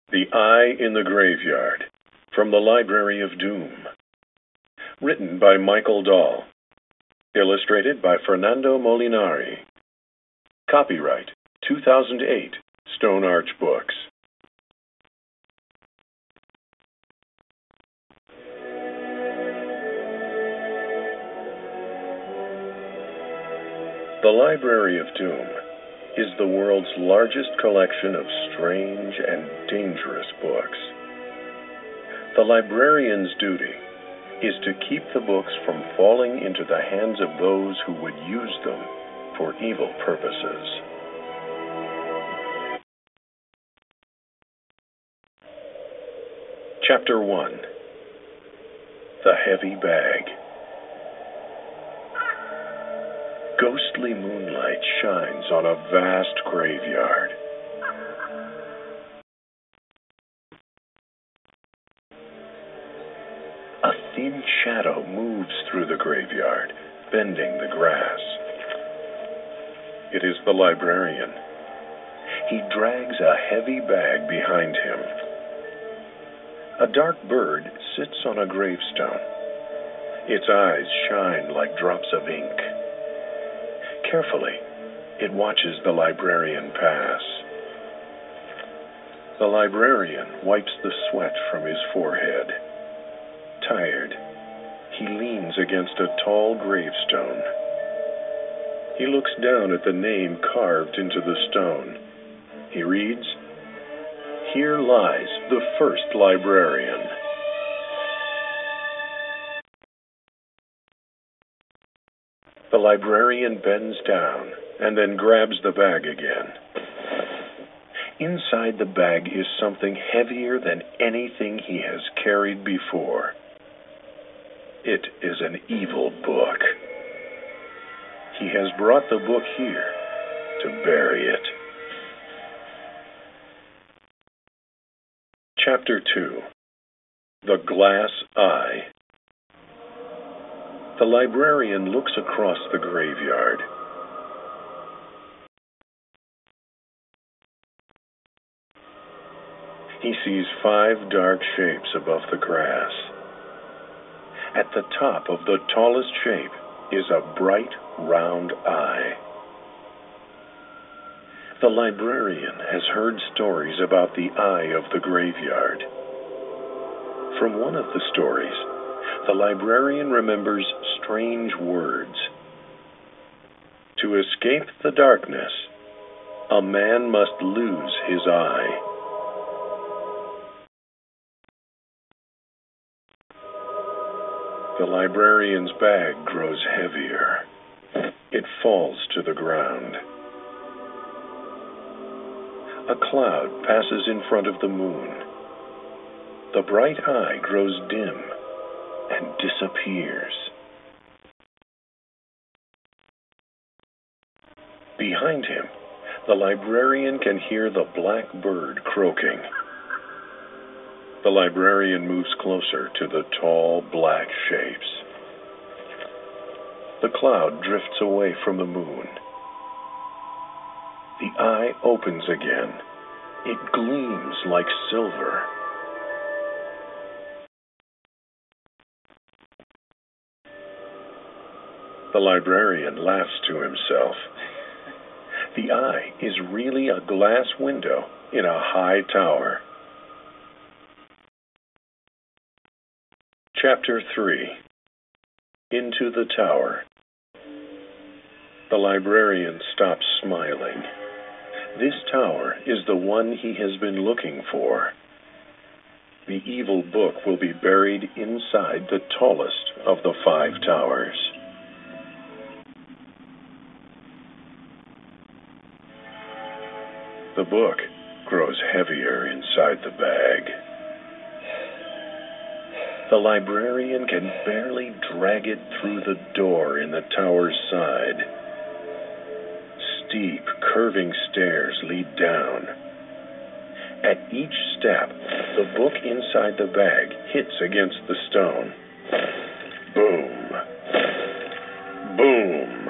The Eye in the Graveyard, from the Library of Doom. Written by Michael Dahl. Illustrated by Fernando Molinari. Copyright 2008, Stone Arch Books. The Library of Doom is the world's largest collection of strange and dangerous books. The librarian's duty is to keep the books from falling into the hands of those who would use them for evil purposes. Chapter 1. The Heavy Bag. Ghostly moonlight shines on a vast graveyard. A thin shadow moves through the graveyard, bending the grass. It is the librarian. He drags a heavy bag behind him. A dark bird sits on a gravestone. Its eyes shine like drops of ink. Carefully, it watches the librarian pass. The librarian wipes the sweat from his forehead. Tired, he leans against a tall gravestone. He looks down at the name carved into the stone. He reads, "Here lies the first librarian." The librarian bends down and then grabs the bag again. Inside the bag is something heavier than anything he has carried before. It is an evil book. He has brought the book here to bury it. Chapter 2. The Glass Eye. The librarian looks across the graveyard. He sees 5 dark shapes above the grass. At the top of the tallest shape is a bright, round eye. The librarian has heard stories about the eye of the graveyard. From one of the stories, the librarian remembers strange words. To escape the darkness, a man must lose his eye. The librarian's bag grows heavier. It falls to the ground. A cloud passes in front of the moon. The bright eye grows dim and disappears. Behind him, the librarian can hear the black bird croaking. The librarian moves closer to the tall black shapes. The cloud drifts away from the moon. The eye opens again. It gleams like silver. The librarian laughs to himself. The eye is really a glass window in a high tower. Chapter 3. Into the Tower. The librarian stops smiling. This tower is the one he has been looking for. The evil book will be buried inside the tallest of the 5 towers. The book grows heavier inside the bag. The librarian can barely drag it through the door in the tower's side. Steep, curving stairs lead down. At each step, the book inside the bag hits against the stone. Boom. Boom.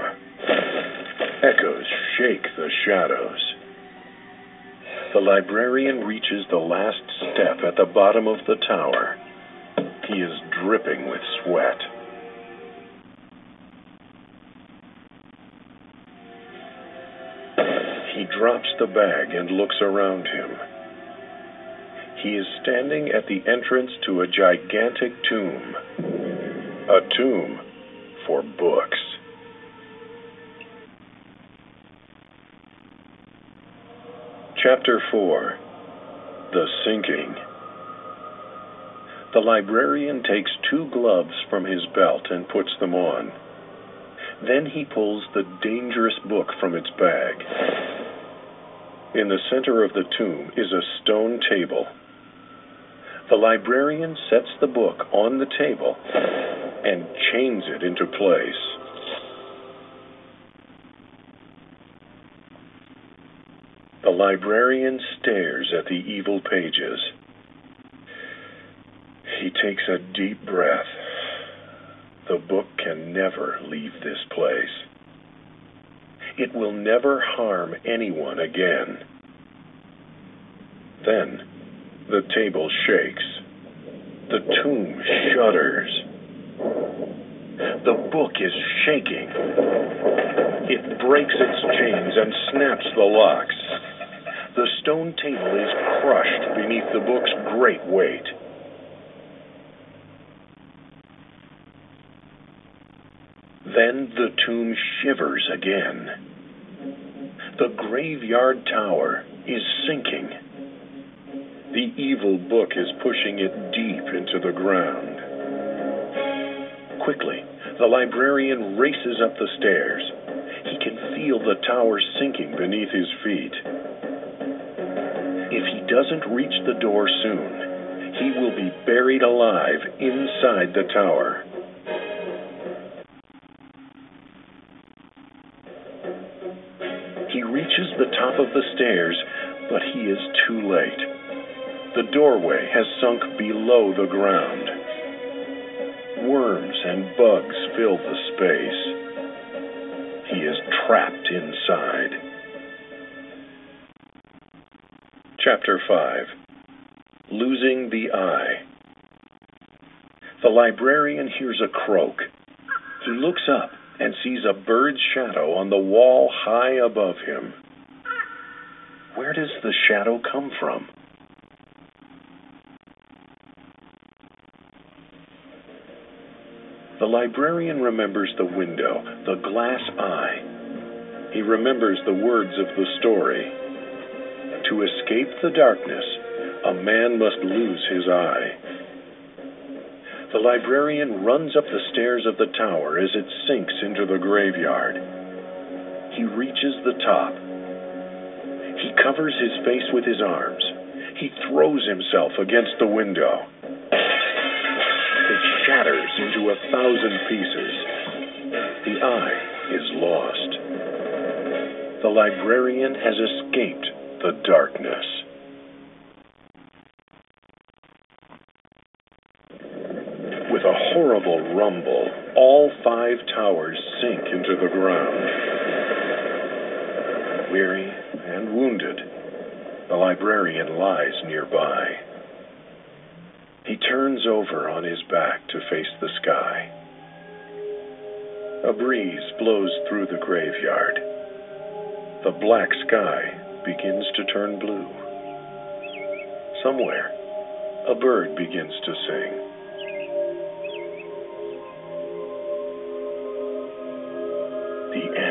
Echoes shake the shadows. The librarian reaches the last step at the bottom of the tower. He is dripping with sweat. He drops the bag and looks around him. He is standing at the entrance to a gigantic tomb. A tomb for books. Chapter 4. The Sinking. The librarian takes 2 gloves from his belt and puts them on. Then he pulls the dangerous book from its bag. In the center of the tomb is a stone table. The librarian sets the book on the table and chains it into place. The librarian stares at the evil pages. He takes a deep breath. The book can never leave this place. It will never harm anyone again. Then, the table shakes. The tomb shudders. The book is shaking. It breaks its chains and snaps the locks. The stone table is crushed beneath the book's great weight. Then the tomb shivers again. The graveyard tower is sinking. The evil book is pushing it deep into the ground. Quickly, the librarian races up the stairs. He can feel the tower sinking beneath his feet. If he doesn't reach the door soon, he will be buried alive inside the tower. He reaches the top of the stairs, but he is too late. The doorway has sunk below the ground. Worms and bugs fill the space. He is trapped inside. Chapter 5. Losing the Eye. The librarian hears a croak. He looks up and sees a bird's shadow on the wall high above him. Where does the shadow come from? The librarian remembers the window, the glass eye. He remembers the words of the story. To escape the darkness, a man must lose his eye. The librarian runs up the stairs of the tower as it sinks into the graveyard. He reaches the top. He covers his face with his arms. He throws himself against the window. It shatters into 1,000 pieces. The eye is lost. The librarian has escaped the darkness. With a horrible rumble, all 5 towers sink into the ground. Weary and wounded, the librarian lies nearby. He turns over on his back to face the sky. A breeze blows through the graveyard. The black sky begins to turn blue. Somewhere, a bird begins to sing. The end.